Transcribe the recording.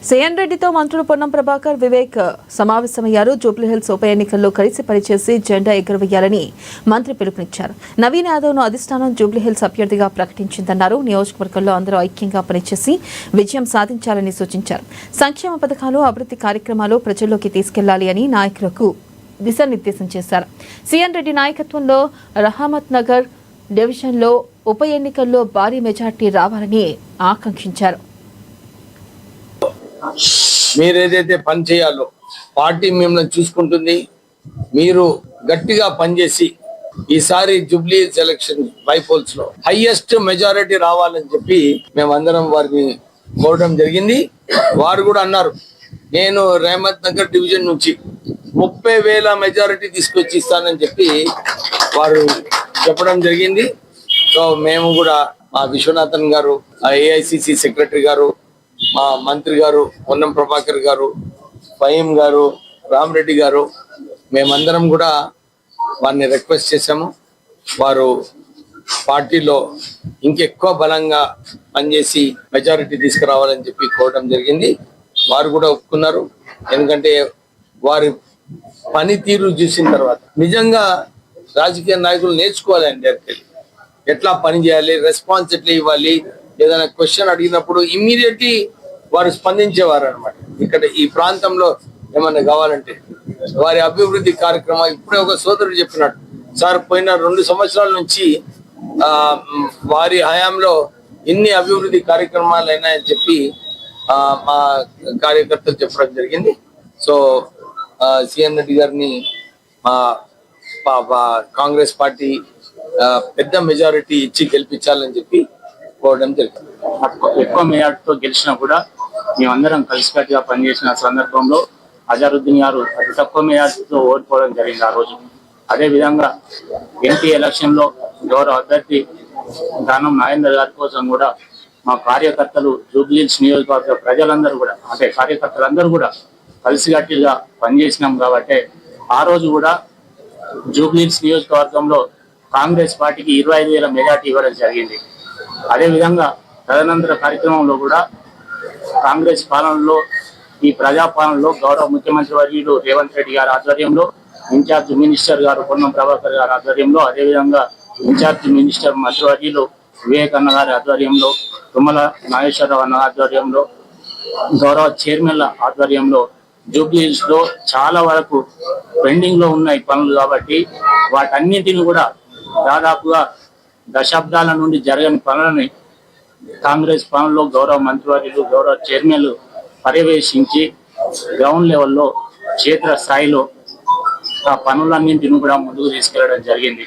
CN రెడ్డితో మంత్రులు పొన్నం ప్రభాకర్, వివేక్ సమావేశమయ్యారు. జూబ్లీహిల్స్ ఉప ఎన్నికల్లో కలిసి పనిచేసి జెండా ఎగురవేయాలని మంత్రి పిలుపునిచ్చారు. నవీన్ యాదవ్ను అధిష్టానం జూబ్లీహిల్స్ అభ్యర్థిగా ప్రకటించిందన్నారు. నియోజకవర్గంలో అందరూ ఐక్యంగా పనిచేసి విజయం సాధించాలని సూచించారు. సంక్షేమ పథకాలు, అభివృద్ధి కార్యక్రమాలు ప్రజల్లోకి తీసుకెళ్లాలి అని నాయకులకు దిశానిర్దేశం చేశారు. సిఎన్ రెడ్డి నాయకత్వంలో రహమత్ నగర్ డివిజన్లో ఉప ఎన్నికల్లో భారీ మెజార్టీ రావాలని ఆకాంక్షించారు. మీరు ఏదైతే పని చేయాలో పార్టీ మిమ్మల్ని చూసుకుంటుంది. మీరు గట్టిగా పనిచేసి ఈసారి జూబ్లీ ఎలక్షన్ బైపోల్స్ లో హైయెస్ట్ మెజారిటీ రావాలని చెప్పి మేమందరం వారిని కోరడం జరిగింది. వారు కూడా అన్నారు, నేను రహమత్ నగర్ డివిజన్ నుంచి 30,000 మెజారిటీ తీసుకొచ్చి ఇస్తానని చెప్పి వారు చెప్పడం జరిగింది. సో మేము కూడా మా విశ్వనాథన్ గారు, ఏఐసిసి సెక్రటరీ గారు, మా మంత్రి గారు పొన్నం ప్రభాకర్ గారు, ఫహీం గారు, రామరెడ్డి గారు, మేమందరం కూడా వారిని రిక్వెస్ట్ చేశాము. వారు పార్టీలో ఇంకెక్కువ బలంగా పనిచేసి మెజారిటీ తీసుకురావాలని చెప్పి కోరడం జరిగింది. వారు కూడా ఒప్పుకున్నారు. ఎందుకంటే వారి పనితీరు చూసిన తర్వాత నిజంగా రాజకీయ నాయకులు నేర్చుకోవాలి అండి. ఎట్లా పని చేయాలి, రెస్పాన్స్ ఎట్లా ఇవ్వాలి, ఏదైనా క్వశ్చన్ అడిగినప్పుడు ఇమ్మీడియట్లీ వారు స్పందించేవారు అనమాట. ఇక్కడ ఈ ప్రాంతంలో ఏమన్నా కావాలంటే వారి అభివృద్ధి కార్యక్రమం ఇప్పుడే ఒక సోదరుడు చెప్పినట్టు, సార్ పోయిన 2 సంవత్సరాల నుంచి వారి హయాంలో ఇన్ని అభివృద్ధి కార్యక్రమాలు అయినాయని చెప్పి మా కార్యకర్తలు చెప్పడం జరిగింది. సో సిఎన్ రెడ్డి గారిని మా కాంగ్రెస్ పార్టీ పెద్ద మెజారిటీ ఇచ్చి గెలిపించాలని చెప్పి కోరడం జరిగింది. ఎక్కువ మెజార్టీతో గెలిచినా కూడా మేమందరం కలిసికట్టుగా పనిచేసిన సందర్భంలో అజరుద్దీన్ గారు అతి తక్కువ మెజార్టీతో ఓడిపోవడం జరిగింది ఆ రోజు. అదేవిధంగా ఎంపీ ఎలక్షన్ లో గౌరవ అభ్యర్థి దానం నాగేందర్ గారి కోసం కూడా మా కార్యకర్తలు, జూబ్లీహిల్స్ నియోజకవర్గ ప్రజలందరూ కూడా, అంటే కార్యకర్తలందరూ కూడా కలిసికట్టుగా పనిచేసినాం కాబట్టి ఆ రోజు కూడా జూబ్లీహిల్స్ నియోజకవర్గంలో కాంగ్రెస్ పార్టీకి 25,000 మెజార్టీ ఇవ్వడం జరిగింది. అదేవిధంగా తదనంతర కార్యక్రమంలో కూడా కాంగ్రెస్ పాలనలో, ఈ ప్రజాపాలనలో గౌరవ ముఖ్యమంత్రి వర్యులు రేవంత్ రెడ్డి గారి ఆధ్వర్యంలో, ఇన్ఛార్జ్ మినిస్టర్ గారు పొన్నం ప్రభాకర్ గారి ఆధ్వర్యంలో, అదేవిధంగా ఇన్ఛార్జ్ మినిస్టర్ మంత్రివర్యులు వివేక్ అన్న గారి ఆధ్వర్యంలో, తుమ్మల నాగేశ్వరరావు అన్న ఆధ్వర్యంలో, గౌరవ చైర్మన్ల ఆధ్వర్యంలో జూబ్లీహిల్స్ లో చాలా వరకు పెండింగ్ లో ఉన్నాయి పనులు. కాబట్టి వాటన్నింటిని కూడా దాదాపుగా దశాబ్దాల నుండి జరగని పనులని కాంగ్రెస్ పాలనలో గౌరవ మంత్రివర్యులు, గౌరవ చైర్మన్లు పర్యవేక్షించి గ్రౌండ్ లెవెల్లో క్షేత్ర స్థాయిలో ఆ పనులన్నింటిని కూడా ముందుకు తీసుకెళ్లడం జరిగింది.